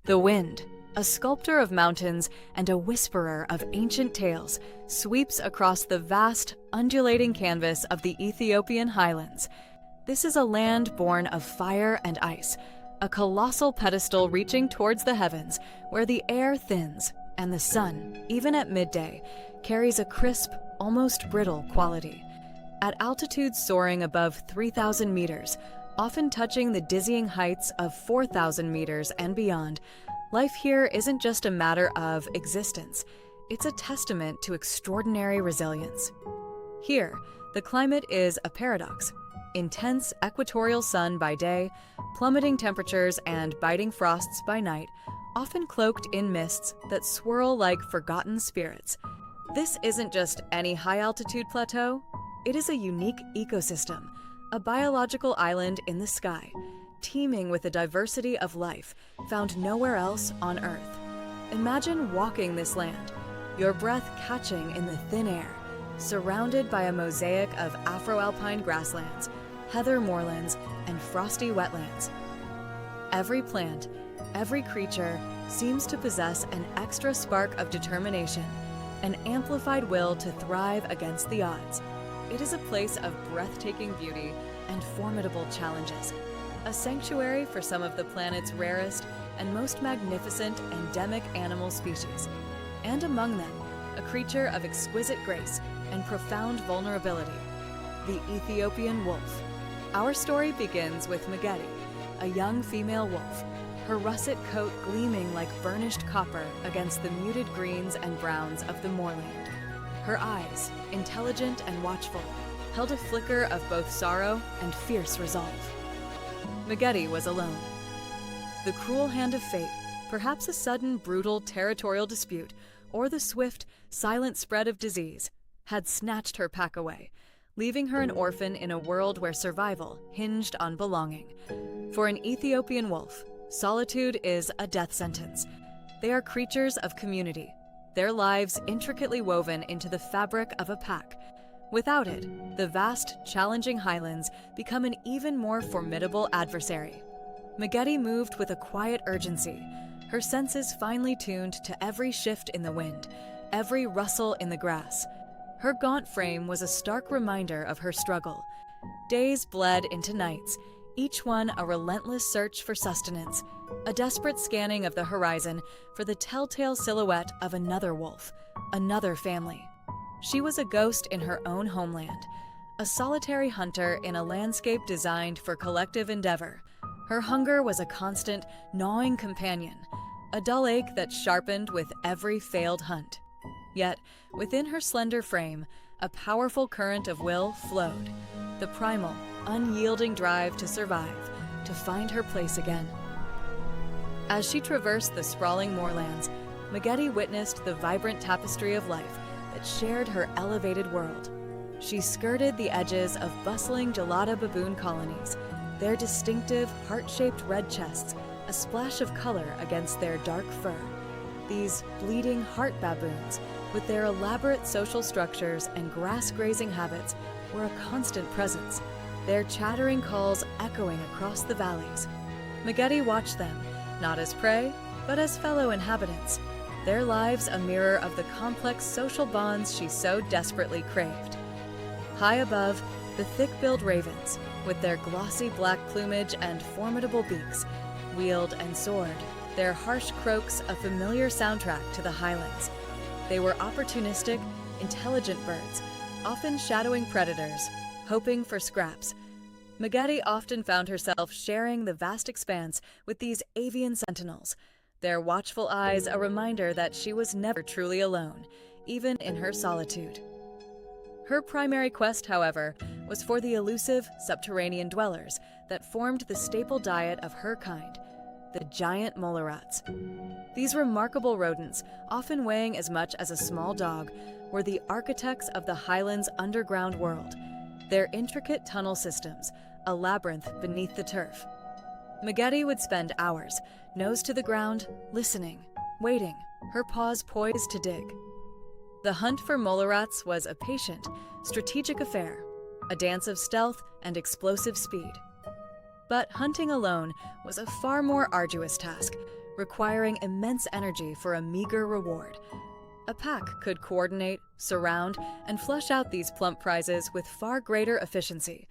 The wind, a sculptor of mountains and a whisperer of ancient tales, sweeps across the vast, undulating canvas of the Ethiopian highlands. This is a land born of fire and ice, a colossal pedestal reaching towards the heavens, where the air thins and the sun, even at midday, carries a crisp, almost brittle quality. At altitudes soaring above 3,000 meters, often touching the dizzying heights of 4,000 meters and beyond, life here isn't just a matter of existence, it's a testament to extraordinary resilience. Here, the climate is a paradox. Intense equatorial sun by day, plummeting temperatures and biting frosts by night, often cloaked in mists that swirl like forgotten spirits. This isn't just any high-altitude plateau, it is a unique ecosystem, a biological island in the sky, teeming with a diversity of life found nowhere else on Earth. Imagine walking this land, your breath catching in the thin air, surrounded by a mosaic of Afro-alpine grasslands, heather moorlands, and frosty wetlands. Every plant, every creature seems to possess an extra spark of determination, an amplified will to thrive against the odds. It is a place of breathtaking beauty and formidable challenges, a sanctuary for some of the planet's rarest and most magnificent endemic animal species, and among them, a creature of exquisite grace and profound vulnerability, the Ethiopian wolf. Our story begins with Megeti, a young female wolf, her russet coat gleaming like burnished copper against the muted greens and browns of the moorland. Her eyes, intelligent and watchful, held a flicker of both sorrow and fierce resolve. Megeti was alone. The cruel hand of fate, perhaps a sudden, brutal territorial dispute, or the swift, silent spread of disease, had snatched her pack away, leaving her an orphan in a world where survival hinged on belonging. For an Ethiopian wolf, solitude is a death sentence. They are creatures of community, their lives intricately woven into the fabric of a pack. Without it, the vast, challenging highlands become an even more formidable adversary. Megeti moved with a quiet urgency, her senses finely tuned to every shift in the wind, every rustle in the grass. Her gaunt frame was a stark reminder of her struggle. Days bled into nights, each one a relentless search for sustenance, a desperate scanning of the horizon for the telltale silhouette of another wolf, another family. She was a ghost in her own homeland, a solitary hunter in a landscape designed for collective endeavor. Her hunger was a constant, gnawing companion, a dull ache that sharpened with every failed hunt. Yet, within her slender frame, a powerful current of will flowed, the primal, unyielding drive to survive, to find her place again. As she traversed the sprawling moorlands, Megeti witnessed the vibrant tapestry of life that shared her elevated world. She skirted the edges of bustling gelada baboon colonies, their distinctive, heart-shaped red chests a splash of color against their dark fur. These bleeding heart baboons, with their elaborate social structures and grass-grazing habits, were a constant presence, their chattering calls echoing across the valleys. Megeti watched them, not as prey, but as fellow inhabitants, their lives a mirror of the complex social bonds she so desperately craved. High above, the thick-billed ravens, with their glossy black plumage and formidable beaks, wheeled and soared, their harsh croaks a familiar soundtrack to the highlands. They were opportunistic, intelligent birds, often shadowing predators, hoping for scraps. Megeti often found herself sharing the vast expanse with these avian sentinels, their watchful eyes a reminder that she was never truly alone, even in her solitude. Her primary quest, however, was for the elusive subterranean dwellers that formed the staple diet of her kind, the giant mole rats. These remarkable rodents, often weighing as much as a small dog, were the architects of the highlands' underground world, their intricate tunnel systems, a labyrinth beneath the turf. Megeti would spend hours, nose to the ground, listening, waiting, her paws poised to dig. The hunt for mole rats was a patient, strategic affair, a dance of stealth and explosive speed. But hunting alone was a far more arduous task, requiring immense energy for a meager reward. A pack could coordinate, surround, and flush out these plump prizes with far greater efficiency,